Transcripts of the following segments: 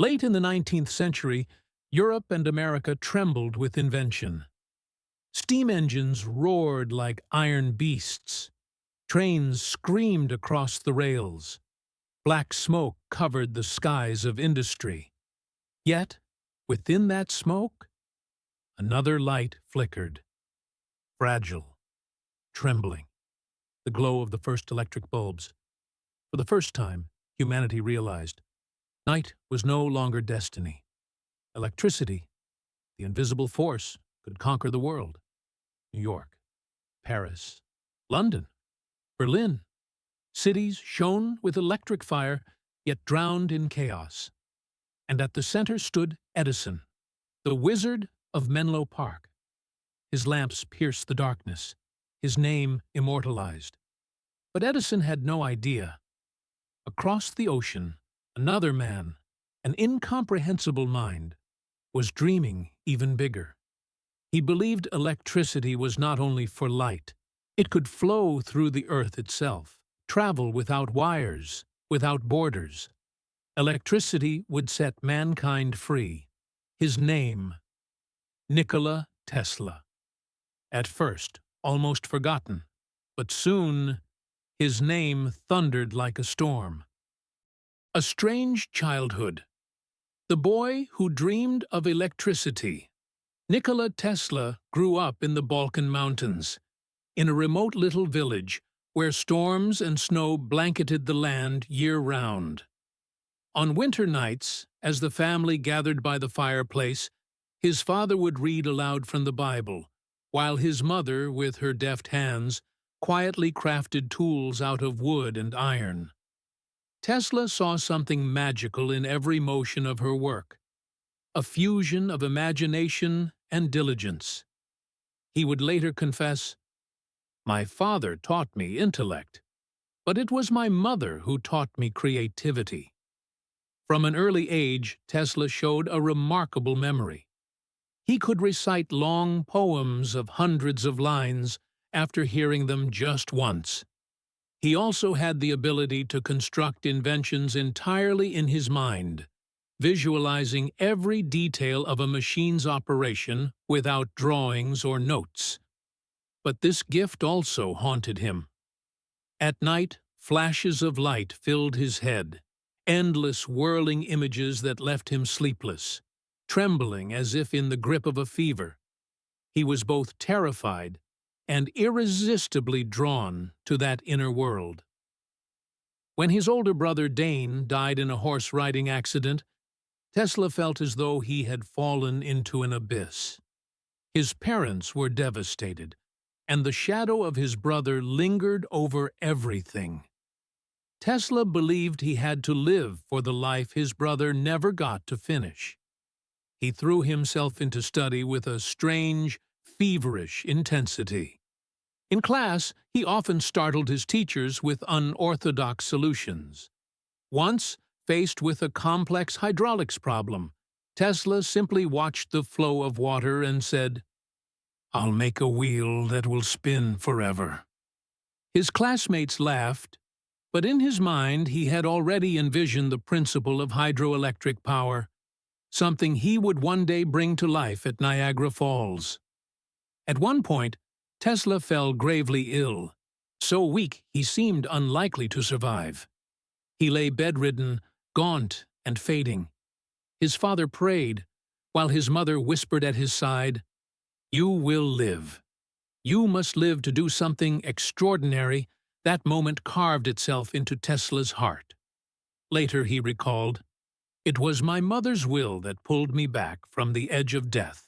Late in the 19th century, Europe and America trembled with invention. Steam engines roared like iron beasts. Trains screamed across the rails. Black smoke covered the skies of industry. Yet, within that smoke, another light flickered. Fragile, trembling, the glow of the first electric bulbs. For the first time, humanity realized night was no longer destiny. Electricity, the invisible force, could conquer the world. New York, Paris, London, Berlin, cities shone with electric fire, yet drowned in chaos. And at the center stood Edison, the wizard of Menlo Park. His lamps pierced the darkness, his name immortalized. But Edison had no idea. Across the ocean, another man, an incomprehensible mind, was dreaming even bigger. He believed electricity was not only for light. It could flow through the earth itself, travel without wires, without borders. Electricity would set mankind free. His name, Nikola Tesla. At first, almost forgotten, but soon his name thundered like a storm. A strange childhood. The boy who dreamed of electricity. Nikola Tesla grew up in the Balkan mountains, in a remote little village where storms and snow blanketed the land year-round. On winter nights, as the family gathered by the fireplace, his father would read aloud from the Bible, while his mother, with her deft hands, quietly crafted tools out of wood and iron. Tesla saw something magical in every motion of her work, a fusion of imagination and diligence. He would later confess, "My father taught me intellect, but it was my mother who taught me creativity." From an early age, Tesla showed a remarkable memory. He could recite long poems of hundreds of lines after hearing them just once. He also had the ability to construct inventions entirely in his mind, visualizing every detail of a machine's operation without drawings or notes. But this gift also haunted him. At night, flashes of light filled his head, endless whirling images that left him sleepless, trembling as if in the grip of a fever. He was both terrified and irresistibly drawn to that inner world. When his older brother Dane died in a horse-riding accident, Tesla felt as though he had fallen into an abyss. His parents were devastated, and the shadow of his brother lingered over everything. Tesla believed he had to live for the life his brother never got to finish. He threw himself into study with a strange, feverish intensity. In class, he often startled his teachers with unorthodox solutions. Once, faced with a complex hydraulics problem, Tesla simply watched the flow of water and said, "I'll make a wheel that will spin forever." His classmates laughed, but in his mind he had already envisioned the principle of hydroelectric power, something he would one day bring to life at Niagara Falls. At one point, Tesla fell gravely ill, so weak he seemed unlikely to survive. He lay bedridden, gaunt and fading. His father prayed, while his mother whispered at his side, "You will live. You must live to do something extraordinary." That moment carved itself into Tesla's heart. Later he recalled, "It was my mother's will that pulled me back from the edge of death."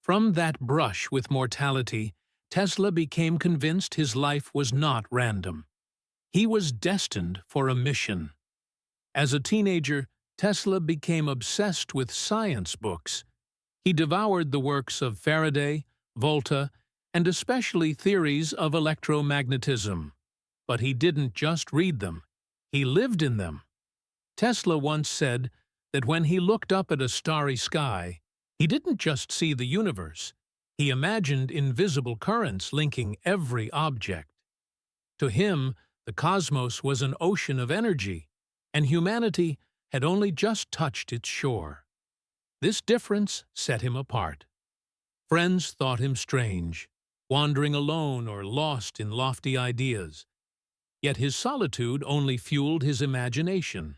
From that brush with mortality, Tesla became convinced his life was not random. He was destined for a mission. As a teenager, Tesla became obsessed with science books. He devoured the works of Faraday, Volta, and especially theories of electromagnetism. But he didn't just read them, he lived in them. Tesla once said that when he looked up at a starry sky, he didn't just see the universe, he imagined invisible currents linking every object. To him, the cosmos was an ocean of energy, and humanity had only just touched its shore. This difference set him apart. Friends thought him strange, wandering alone or lost in lofty ideas. Yet his solitude only fueled his imagination.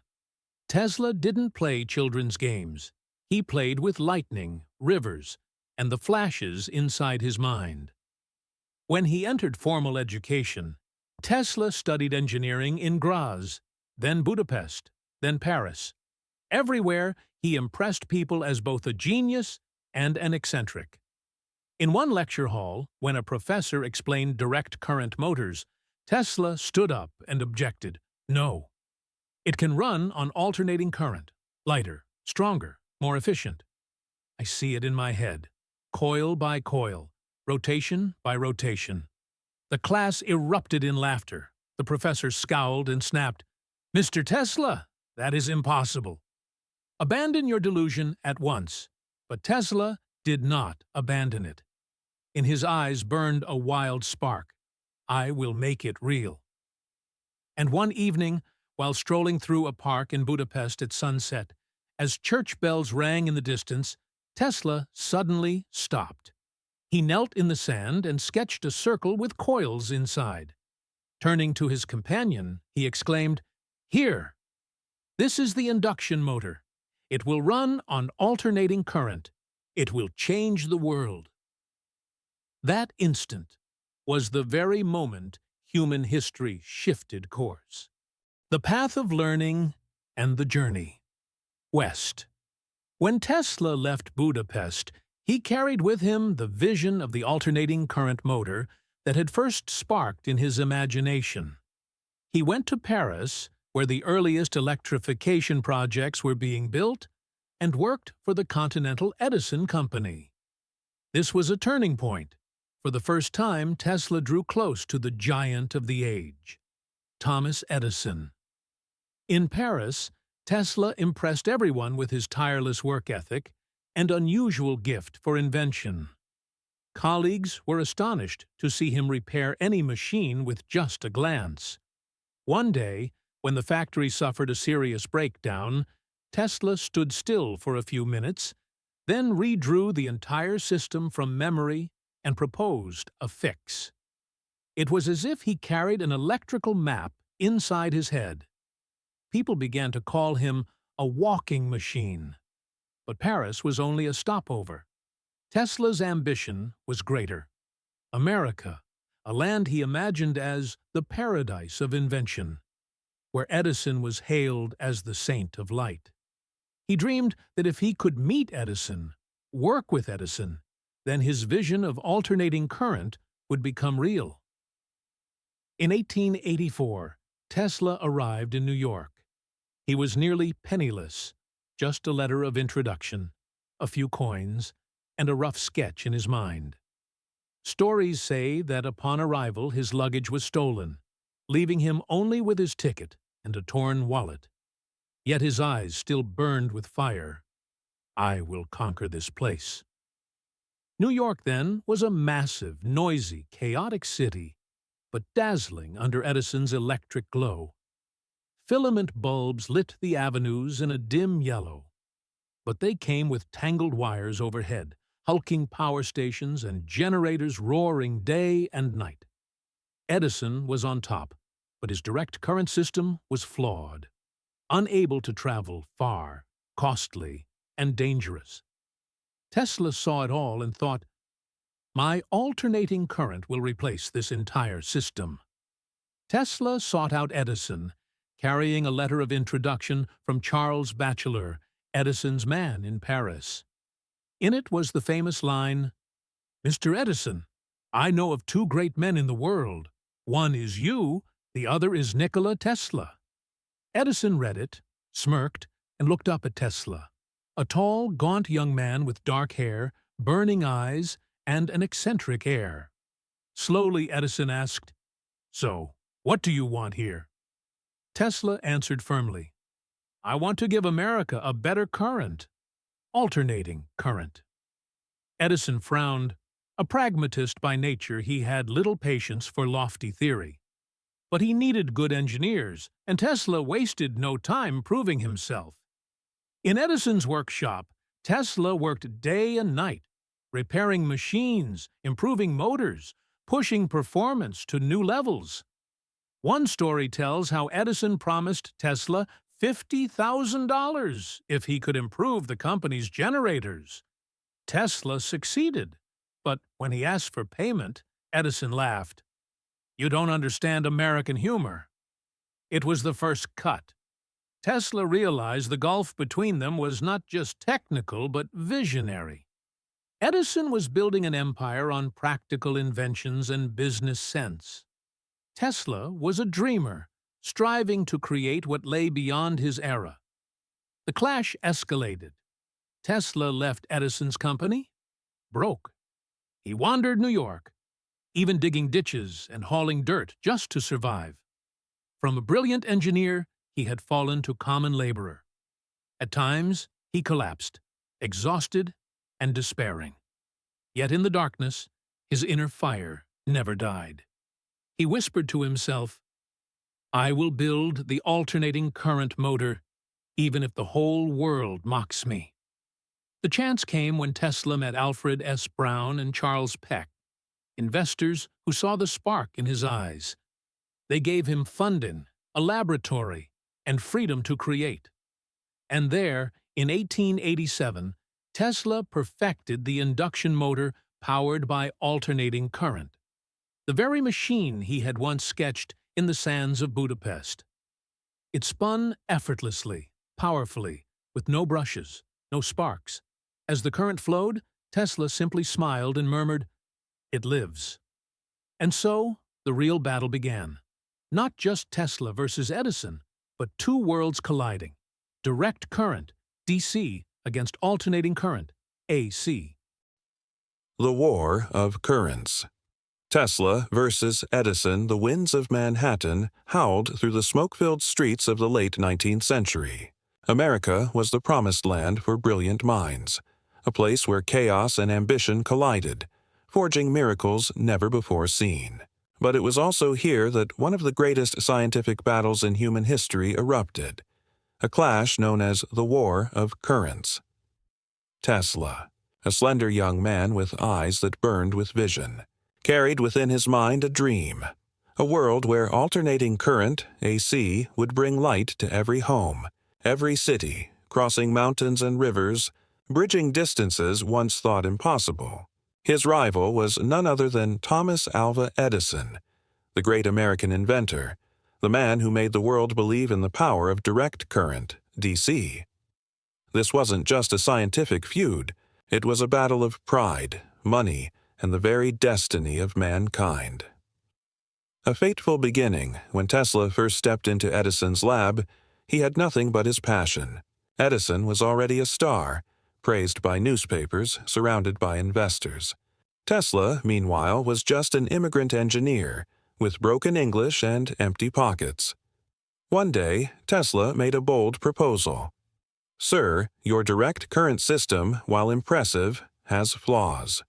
Tesla didn't play children's games. He played with lightning, rivers, and the flashes inside his mind. When he entered formal education, Tesla studied engineering in Graz, then Budapest, then Paris. Everywhere, he impressed people as both a genius and an eccentric. In one lecture hall, when a professor explained direct current motors, Tesla stood up and objected. No. It can run on alternating current, lighter, stronger, more efficient. I see it in my head, coil by coil, rotation by rotation. The class erupted in laughter. The professor scowled and snapped, "Mr. Tesla, that is impossible. Abandon your delusion at once." But Tesla did not abandon it. In his eyes burned a wild spark. I will make it real. And one evening, while strolling through a park in Budapest at sunset, as church bells rang in the distance, Tesla suddenly stopped. He knelt in the sand and sketched a circle with coils inside. Turning to his companion, he exclaimed, "Here! This is the induction motor. It will run on alternating current. It will change the world." That instant was the very moment human history shifted course. The path of learning and the journey. West. When Tesla left Budapest, he carried with him the vision of the alternating current motor that had first sparked in his imagination. He went to Paris, where the earliest electrification projects were being built, and worked for the Continental Edison Company. This was a turning point. For the first time, Tesla drew close to the giant of the age, Thomas Edison. In Paris, Tesla impressed everyone with his tireless work ethic and unusual gift for invention. Colleagues were astonished to see him repair any machine with just a glance. One day, when the factory suffered a serious breakdown, Tesla stood still for a few minutes, then redrew the entire system from memory and proposed a fix. It was as if he carried an electrical map inside his head. People began to call him a walking machine. But Paris was only a stopover. Tesla's ambition was greater. America, a land he imagined as the paradise of invention, where Edison was hailed as the saint of light. He dreamed that if he could meet Edison, work with Edison, then his vision of alternating current would become real. In 1884, Tesla arrived in New York. He was nearly penniless, just a letter of introduction, a few coins, and a rough sketch in his mind. Stories say that upon arrival his luggage was stolen, leaving him only with his ticket and a torn wallet. Yet his eyes still burned with fire. I will conquer this place. New York, then, was a massive, noisy, chaotic city, but dazzling under Edison's electric glow. Filament bulbs lit the avenues in a dim yellow, but they came with tangled wires overhead, hulking power stations and generators roaring day and night. Edison was on top, but his direct current system was flawed, unable to travel far, costly, and dangerous. Tesla saw it all and thought, "My alternating current will replace this entire system." Tesla sought out Edison, carrying a letter of introduction from Charles Batchelor, Edison's man in Paris. In it was the famous line, "Mr. Edison, I know of two great men in the world. One is you, the other is Nikola Tesla." Edison read it, smirked, and looked up at Tesla, a tall, gaunt young man with dark hair, burning eyes, and an eccentric air. Slowly, Edison asked, "So, what do you want here?" Tesla answered firmly, "I want to give America a better current, alternating current." Edison frowned. A pragmatist by nature, he had little patience for lofty theory. But he needed good engineers, and Tesla wasted no time proving himself. In Edison's workshop, Tesla worked day and night, repairing machines, improving motors, pushing performance to new levels. One story tells how Edison promised Tesla $50,000 if he could improve the company's generators. Tesla succeeded, but when he asked for payment, Edison laughed. "You don't understand American humor." It was the first cut. Tesla realized the gulf between them was not just technical but visionary. Edison was building an empire on practical inventions and business sense. Tesla was a dreamer, striving to create what lay beyond his era. The clash escalated. Tesla left Edison's company broke. He wandered New York, even digging ditches and hauling dirt just to survive. From a brilliant engineer, he had fallen to common laborer. At times, he collapsed, exhausted and despairing. Yet in the darkness, his inner fire never died. He whispered to himself, "I will build the alternating current motor, even if the whole world mocks me." The chance came when Tesla met Alfred S. Brown and Charles Peck, investors who saw the spark in his eyes. They gave him funding, a laboratory, and freedom to create. And there, in 1887, Tesla perfected the induction motor powered by alternating current, the very machine he had once sketched in the sands of Budapest. It spun effortlessly, powerfully, with no brushes, no sparks. As the current flowed, Tesla simply smiled and murmured, "It lives." And so, the real battle began. Not just Tesla versus Edison, but two worlds colliding. Direct current, DC, against alternating current, AC. The War of Currents. Tesla versus Edison. The winds of Manhattan howled through the smoke-filled streets of the late 19th century. America was the promised land for brilliant minds, a place where chaos and ambition collided, forging miracles never before seen. But it was also here that one of the greatest scientific battles in human history erupted, a clash known as the War of Currents. Tesla, a slender young man with eyes that burned with vision, carried within his mind a dream, a world where alternating current, AC, would bring light to every home, every city, crossing mountains and rivers, bridging distances once thought impossible. His rival was none other than Thomas Alva Edison, the great American inventor, the man who made the world believe in the power of direct current, DC. This wasn't just a scientific feud, it was a battle of pride, money, and the very destiny of mankind. A fateful beginning. When Tesla first stepped into Edison's lab, he had nothing but his passion. Edison was already a star, praised by newspapers, surrounded by investors. Tesla, meanwhile, was just an immigrant engineer, with broken English and empty pockets. One day, Tesla made a bold proposal. "Sir, your direct current system, while impressive, has flaws.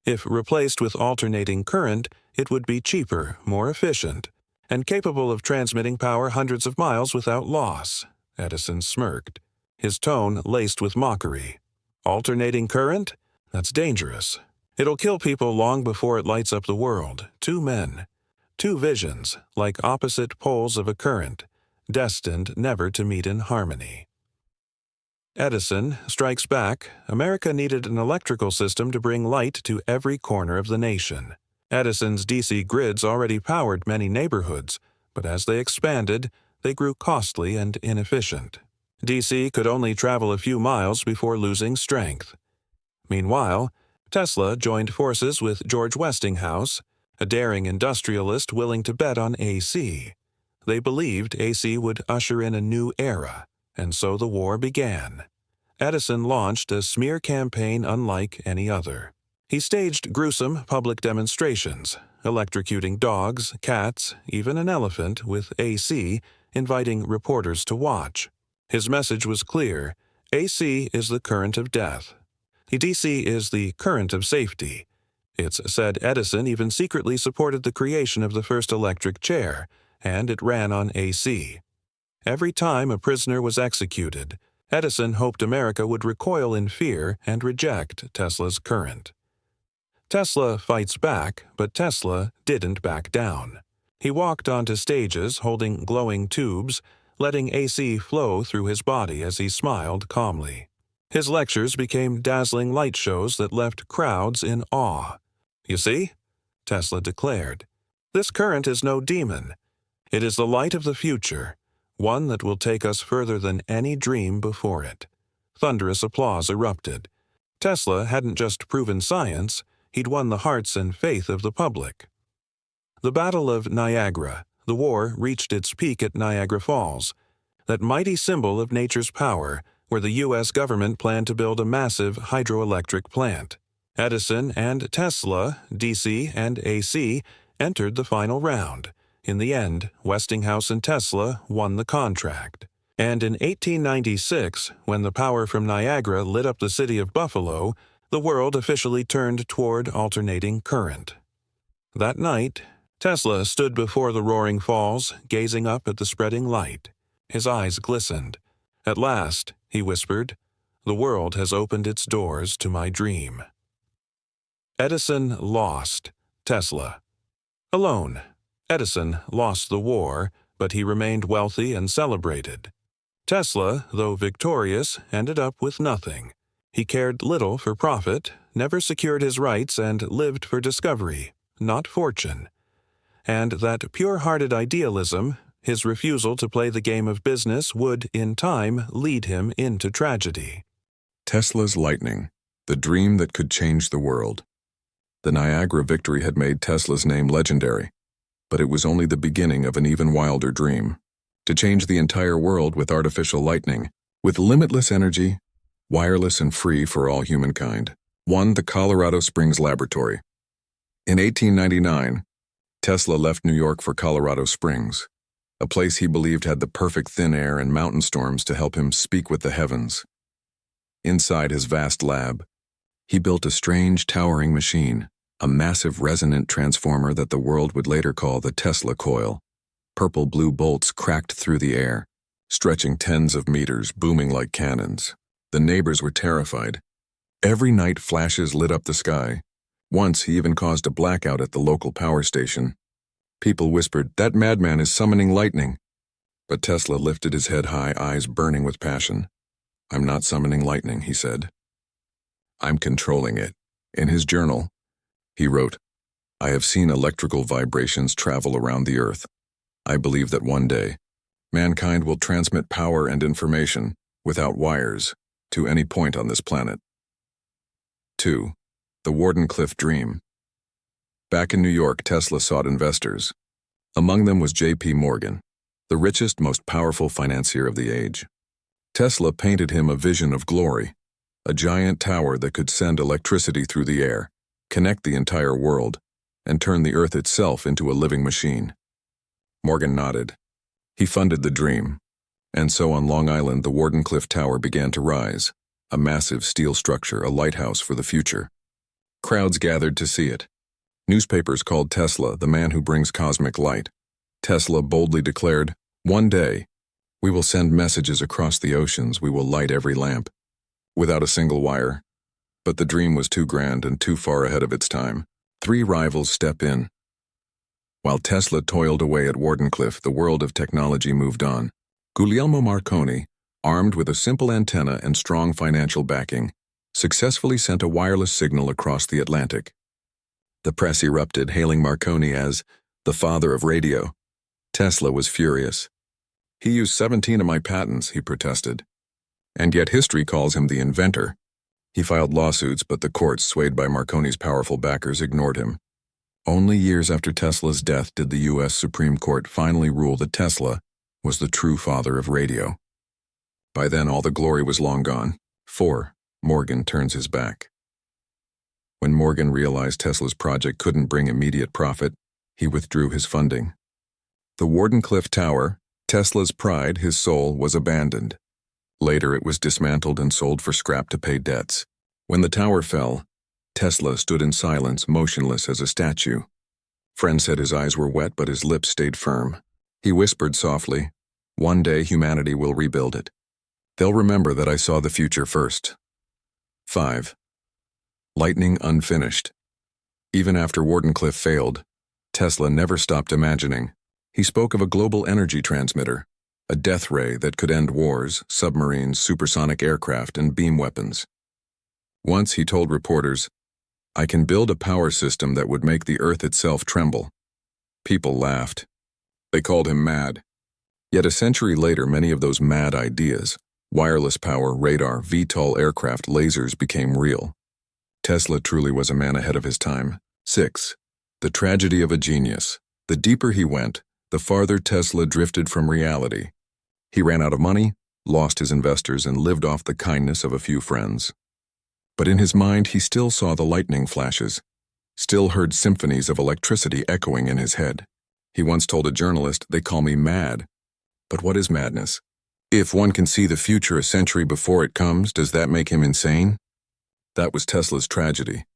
If replaced with alternating current, it would be cheaper, more efficient, and capable of transmitting power hundreds of miles without loss." Edison smirked, his tone laced with mockery. "Alternating current? That's dangerous. It'll kill people long before it lights up the world. Two men, two visions, like opposite poles of a current, destined never to meet in harmony." Edison strikes back. America needed an electrical system to bring light to every corner of the nation. Edison's DC grids already powered many neighborhoods, but as they expanded, they grew costly and inefficient. DC could only travel a few miles before losing strength. Meanwhile, Tesla joined forces with George Westinghouse, a daring industrialist willing to bet on AC. They believed AC would usher in a new era, and so the war began. Edison launched a smear campaign unlike any other. He staged gruesome public demonstrations, electrocuting dogs, cats, even an elephant with AC, inviting reporters to watch. His message was clear: AC is the current of death. DC is the current of safety. It's said Edison even secretly supported the creation of the first electric chair, and it ran on AC. Every time a prisoner was executed, Edison hoped America would recoil in fear and reject Tesla's current. Tesla fights back, but Tesla didn't back down. He walked onto stages holding glowing tubes, letting AC flow through his body as he smiled calmly. His lectures became dazzling light shows that left crowds in awe. "You see," Tesla declared, "this current is no demon. It is the light of the future, one that will take us further than any dream before it." Thunderous applause erupted. Tesla hadn't just proven science, he'd won the hearts and faith of the public. The Battle of Niagara, the war reached its peak at Niagara Falls, that mighty symbol of nature's power, where the U.S. government planned to build a massive hydroelectric plant. Edison and Tesla, DC and AC, entered the final round. In the end, Westinghouse and Tesla won the contract. And in 1896, when the power from Niagara lit up the city of Buffalo, the world officially turned toward alternating current. That night, Tesla stood before the roaring falls, gazing up at the spreading light. His eyes glistened. "At last," he whispered, "the world has opened its doors to my dream." Edison lost. Tesla. Alone, Edison lost the war, but he remained wealthy and celebrated. Tesla, though victorious, ended up with nothing. He cared little for profit, never secured his rights, and lived for discovery, not fortune. And that pure-hearted idealism, his refusal to play the game of business, would, in time, lead him into tragedy. Tesla's lightning, the dream that could change the world. The Niagara victory had made Tesla's name legendary, but it was only the beginning of an even wilder dream. To change the entire world with artificial lightning, with limitless energy, wireless and free for all humankind. One, the Colorado Springs Laboratory. In 1899, Tesla left New York for Colorado Springs, a place he believed had the perfect thin air and mountain storms to help him speak with the heavens. Inside his vast lab, he built a strange, towering machine, a massive resonant transformer that the world would later call the Tesla coil. Purple-blue bolts cracked through the air, stretching tens of meters, booming like cannons. The neighbors were terrified. Every night flashes lit up the sky. Once he even caused a blackout at the local power station. People whispered, "That madman is summoning lightning." But Tesla lifted his head high, eyes burning with passion. "I'm not summoning lightning," he said. "I'm controlling it." In his journal, he wrote, "I have seen electrical vibrations travel around the earth. I believe that one day, mankind will transmit power and information, without wires, to any point on this planet." 2. The Wardenclyffe Dream. Back in New York, Tesla sought investors. Among them was J.P. Morgan, the richest, most powerful financier of the age. Tesla painted him a vision of glory, a giant tower that could send electricity through the air, connect the entire world, and turn the earth itself into a living machine. Morgan nodded. He funded the dream. And so on Long Island, the Wardenclyffe Tower began to rise, a massive steel structure, a lighthouse for the future. Crowds gathered to see it. Newspapers called Tesla the man who brings cosmic light. Tesla boldly declared, "One day, we will send messages across the oceans, we will light every lamp," without a single wire. But the dream was too grand and too far ahead of its time. 3 rivals step in. While Tesla toiled away at Wardenclyffe, the world of technology moved on. Guglielmo Marconi, armed with a simple antenna and strong financial backing, successfully sent a wireless signal across the Atlantic. The press erupted, hailing Marconi as the father of radio. Tesla was furious. "He used 17 of my patents," he protested. And yet history calls him the inventor. He filed lawsuits, but the courts, swayed by Marconi's powerful backers, ignored him. Only years after Tesla's death did the U.S. Supreme Court finally rule that Tesla was the true father of radio. By then, all the glory was long gone. 4. Morgan turns his back. When Morgan realized Tesla's project couldn't bring immediate profit, he withdrew his funding. The Wardenclyffe Tower, Tesla's pride, his soul, was abandoned. Later, it was dismantled and sold for scrap to pay debts. When the tower fell, Tesla stood in silence, motionless as a statue. Friends said his eyes were wet, but his lips stayed firm. He whispered softly, "One day humanity will rebuild it." They'll remember that I saw the future first. 5. Lightning unfinished. Even after Wardenclyffe failed, Tesla never stopped imagining. He spoke of a global energy transmitter, a death ray that could end wars, submarines, supersonic aircraft, and beam weapons. Once he told reporters, "I can build a power system that would make the Earth itself tremble." People laughed. They called him mad. Yet a century later, many of those mad ideas, wireless power, radar, VTOL aircraft, lasers, became real. Tesla truly was a man ahead of his time. 6. The tragedy of a genius. The deeper he went, the farther Tesla drifted from reality. He ran out of money, lost his investors, and lived off the kindness of a few friends. But in his mind, he still saw the lightning flashes, still heard symphonies of electricity echoing in his head. He once told a journalist, "They call me mad." But what is madness? If one can see the future a century before it comes, does that make him insane? That was Tesla's tragedy.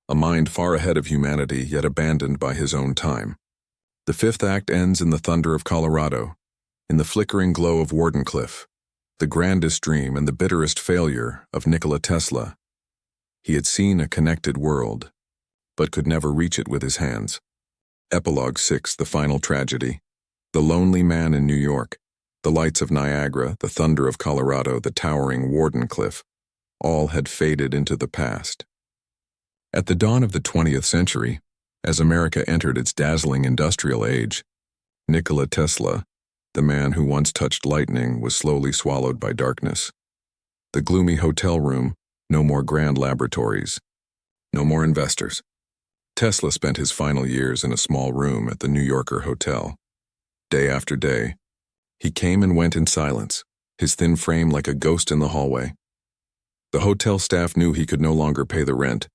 A mind far ahead of humanity, yet abandoned by his own time. The fifth act ends in the thunder of Colorado, in the flickering glow of Wardenclyffe, the grandest dream and the bitterest failure of Nikola Tesla. He had seen a connected world, but could never reach it with his hands. Epilogue 6, the final tragedy. The lonely man in New York, the lights of Niagara, the thunder of Colorado, the towering Wardenclyffe, all had faded into the past. At the dawn of the 20th century, as America entered its dazzling industrial age, Nikola Tesla, the man who once touched lightning, was slowly swallowed by darkness. The gloomy hotel room, no more grand laboratories, no more investors. Tesla spent his final years in a small room at the New Yorker hotel. Day after day, he came and went in silence, his thin frame like a ghost in the hallway. The hotel staff knew he could no longer pay the rent,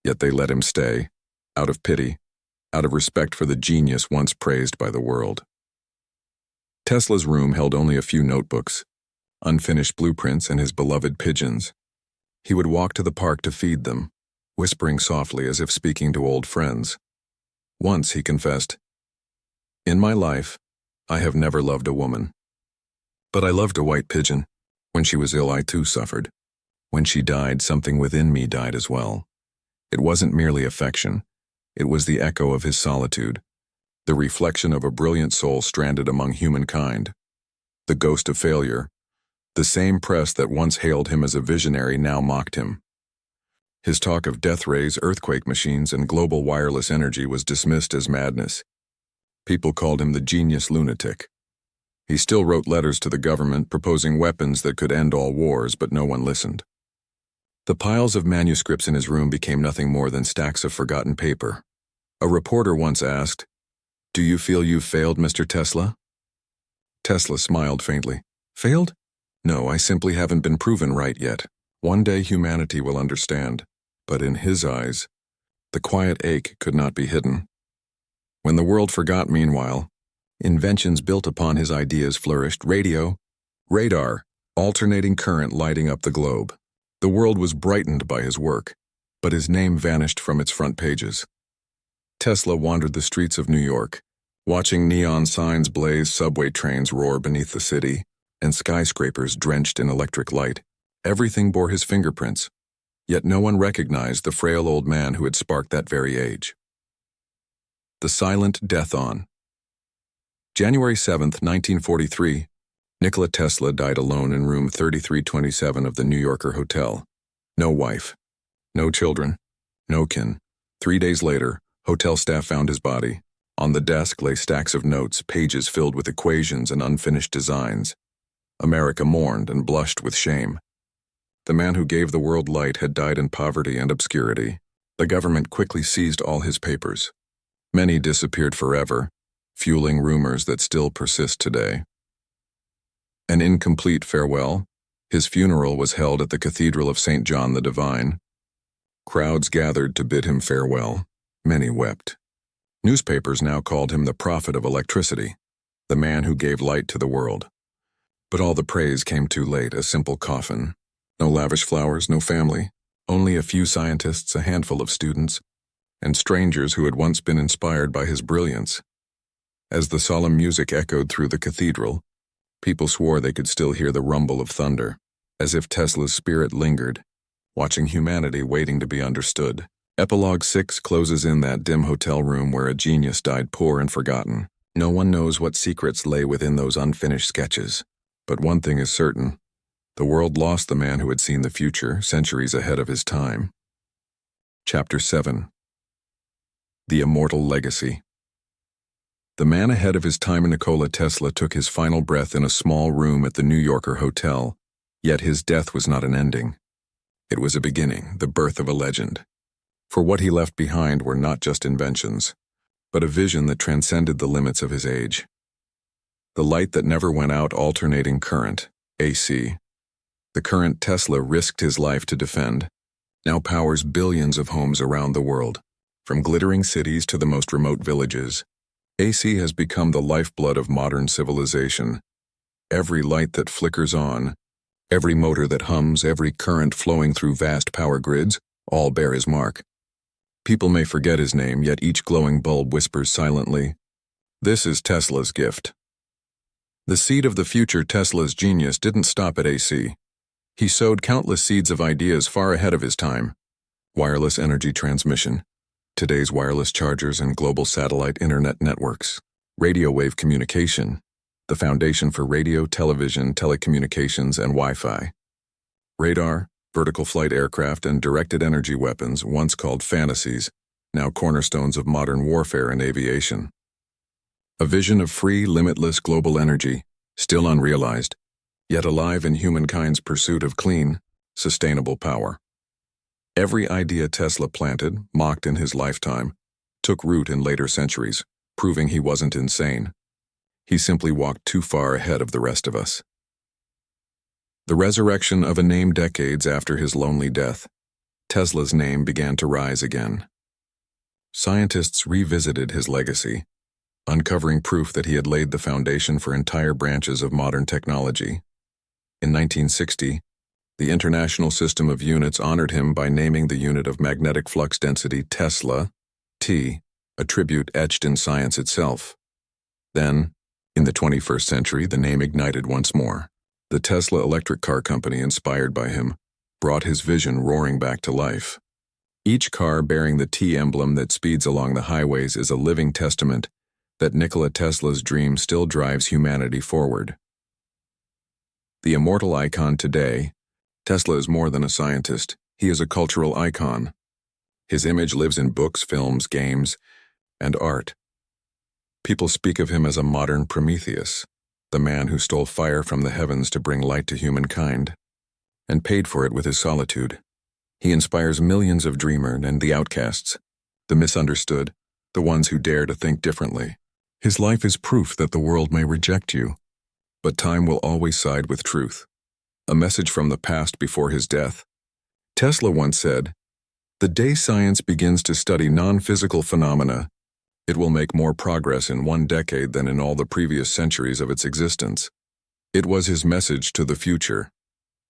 yet they let him stay, out of pity, out of respect for the genius once praised by the world. Tesla's room held only a few notebooks, unfinished blueprints, and his beloved pigeons. He would walk to the park to feed them, whispering softly as if speaking to old friends. Once he confessed, "In my life, I have never loved a woman. But I loved a white pigeon. When she was ill, I too suffered. When she died, something within me died as well. It wasn't merely affection. It was the echo of his solitude, the reflection of a brilliant soul stranded among humankind. The ghost of failure, the same press that once hailed him as a visionary now mocked him. His talk of death rays, earthquake machines, and global wireless energy was dismissed as madness. People called him the genius lunatic. He still wrote letters to the government proposing weapons that could end all wars, but no one listened. The piles of manuscripts in his room became nothing more than stacks of forgotten paper. A reporter once asked, "Do you feel you've failed, Mr. Tesla?" Tesla smiled faintly. "Failed? No, I simply haven't been proven right yet. One day humanity will understand." But in his eyes, the quiet ache could not be hidden. When the world forgot, meanwhile, inventions built upon his ideas flourished: radio, radar, alternating current lighting up the globe. The world was brightened by his work, but his name vanished from its front pages. Tesla wandered the streets of New York, watching neon signs blaze, subway trains roar beneath the city, and skyscrapers drenched in electric light. Everything bore his fingerprints, yet no one recognized the frail old man who had sparked that very age. The silent death on. January 7th, 1943, Nikola Tesla died alone in room 3327 of the New Yorker Hotel. No wife, no children, no kin. 3 days later, hotel staff found his body. On the desk lay stacks of notes, pages filled with equations and unfinished designs. America mourned and blushed with shame. The man who gave the world light had died in poverty and obscurity. The government quickly seized all his papers. Many disappeared forever, fueling rumors that still persist today. An incomplete farewell, his funeral was held at the Cathedral of St. John the Divine. Crowds gathered to bid him farewell. Many wept. Newspapers now called him the prophet of electricity, the man who gave light to the world. But all the praise came too late, a simple coffin. No lavish flowers, no family, only a few scientists, a handful of students, and strangers who had once been inspired by his brilliance. As the solemn music echoed through the cathedral, people swore they could still hear the rumble of thunder. as if Tesla's spirit lingered, watching humanity waiting to be understood. Epilogue 6 closes in that dim hotel room where a genius died poor and forgotten. No one knows what secrets lay within those unfinished sketches. But one thing is certain. The world lost the man who had seen the future, centuries ahead of his time. Chapter 7. The Immortal Legacy. The man ahead of his time, Nikola Tesla, took his final breath in a small room at the New Yorker hotel, yet his death was not an ending. It was a beginning, the birth of a legend. For what he left behind were not just inventions, but a vision that transcended the limits of his age. The light that never went out, alternating current, AC. The current Tesla risked his life to defend, now powers billions of homes around the world, from glittering cities to the most remote villages. AC has become the lifeblood of modern civilization. Every light that flickers on, every motor that hums, every current flowing through vast power grids, all bear his mark. People may forget his name, yet each glowing bulb whispers silently, "This is Tesla's gift." The seed of the future, Tesla's genius, didn't stop at AC. He sowed countless seeds of ideas far ahead of his time. Wireless energy transmission, today's wireless chargers and global satellite internet networks. Radio wave communication, the foundation for radio, television, telecommunications, and Wi-Fi. Radar, vertical flight aircraft, and directed energy weapons, once called fantasies, now cornerstones of modern warfare and aviation. A vision of free, limitless global energy, still unrealized, yet alive in humankind's pursuit of clean, sustainable power. Every idea Tesla planted, mocked in his lifetime, took root in later centuries, proving he wasn't insane. He simply walked too far ahead of the rest of us. The resurrection of a name decades after his lonely death, Tesla's name began to rise again. Scientists revisited his legacy, uncovering proof that he had laid the foundation for entire branches of modern technology. In 1960, the International System of Units honored him by naming the unit of magnetic flux density Tesla, T, a tribute etched in science itself. Then, in the 21st century, the name ignited once more. The Tesla electric car company, inspired by him, brought his vision roaring back to life. Each car bearing the T emblem that speeds along the highways is a living testament that Nikola Tesla's dream still drives humanity forward. The immortal icon today, Tesla is more than a scientist. He is a cultural icon. His image lives in books, films, games, and art. People speak of him as a modern Prometheus, the man who stole fire from the heavens to bring light to humankind, and paid for it with his solitude. He inspires millions of dreamers and the outcasts, the misunderstood, the ones who dare to think differently. His life is proof that the world may reject you, but time will always side with truth. A message from the past before his death. Tesla once said, "The day science begins to study non-physical phenomena, it will make more progress in one decade than in all the previous centuries of its existence." It was his message to the future,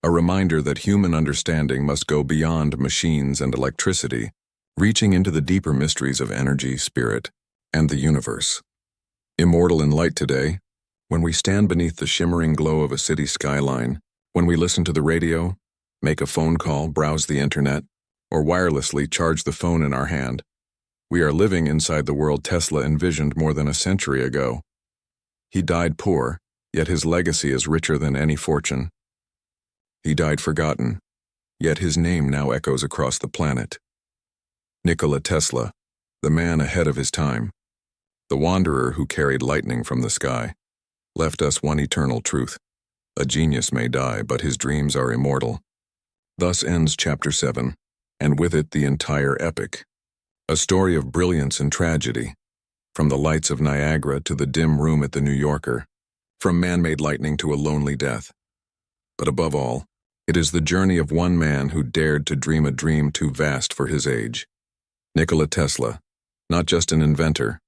a reminder that human understanding must go beyond machines and electricity, reaching into the deeper mysteries of energy, spirit, and the universe. Immortal in light today, when we stand beneath the shimmering glow of a city skyline, when we listen to the radio, make a phone call, browse the internet, or wirelessly charge the phone in our hand, we are living inside the world Tesla envisioned more than a century ago. He died poor, yet his legacy is richer than any fortune. He died forgotten, yet his name now echoes across the planet. Nikola Tesla, the man ahead of his time, the wanderer who carried lightning from the sky, left us one eternal truth. A genius may die, but his dreams are immortal. Thus ends Chapter 7, and with it the entire epic. A story of brilliance and tragedy, from the lights of Niagara to the dim room at the New Yorker, from man-made lightning to a lonely death. But above all, it is the journey of one man who dared to dream a dream too vast for his age. Nikola Tesla, not just an inventor,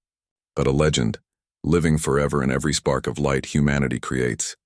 but a legend, living forever in every spark of light humanity creates.